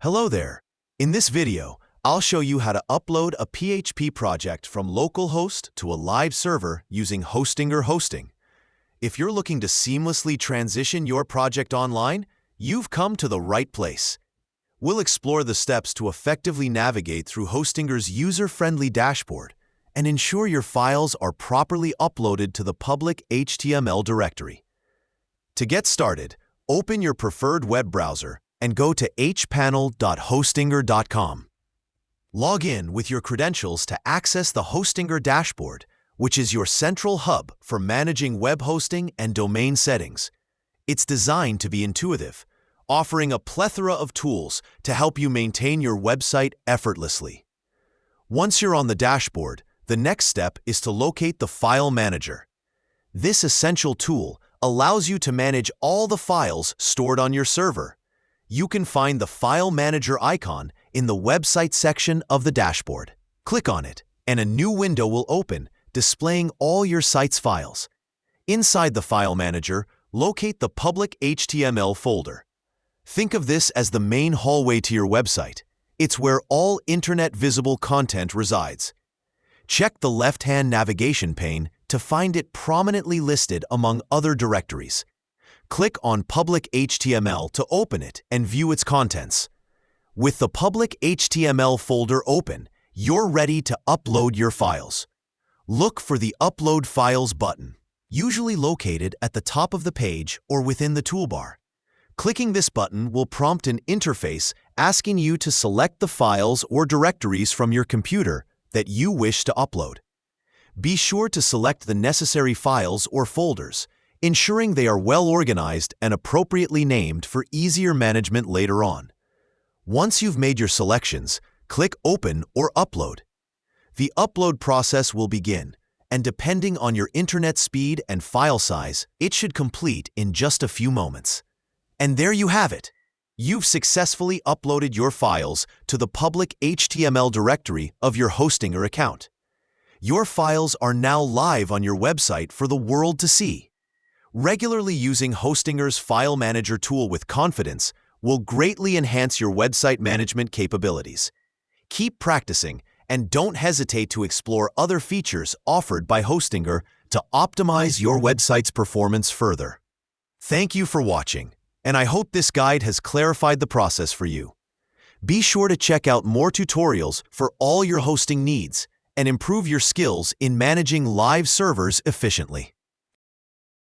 Hello there. In this video, I'll show you how to upload a PHP project from localhost to a live server using Hostinger hosting. If you're looking to seamlessly transition your project online, you've come to the right place. We'll explore the steps to effectively navigate through Hostinger's user-friendly dashboard and ensure your files are properly uploaded to the public HTML directory. To get started, open your preferred web browser and go to hpanel.hostinger.com. Log in with your credentials to access the Hostinger dashboard, which is your central hub for managing web hosting and domain settings. It's designed to be intuitive, offering a plethora of tools to help you maintain your website effortlessly. Once you're on the dashboard, the next step is to locate the File Manager. This essential tool allows you to manage all the files stored on your server. You can find the File Manager icon in the website section of the dashboard. Click on it, and a new window will open, displaying all your site's files. Inside the File Manager, locate the public HTML folder. Think of this as the main hallway to your website. It's where all internet-visible content resides. Check the left-hand navigation pane to find it prominently listed among other directories. Click on Public HTML to open it and view its contents. With the public HTML folder open, you're ready to upload your files. Look for the Upload Files button, usually located at the top of the page or within the toolbar. Clicking this button will prompt an interface asking you to select the files or directories from your computer that you wish to upload. Be sure to select the necessary files or folders, ensuring they are well organized and appropriately named for easier management later on. Once you've made your selections, click Open or Upload. The upload process will begin, and depending on your internet speed and file size, it should complete in just a few moments. And there you have it. You've successfully uploaded your files to the public HTML directory of your Hostinger account. Your files are now live on your website for the world to see. Regularly using Hostinger's File Manager tool with confidence will greatly enhance your website management capabilities. Keep practicing and don't hesitate to explore other features offered by Hostinger to optimize your website's performance further. Thank you for watching, and I hope this guide has clarified the process for you. Be sure to check out more tutorials for all your hosting needs and improve your skills in managing live servers efficiently.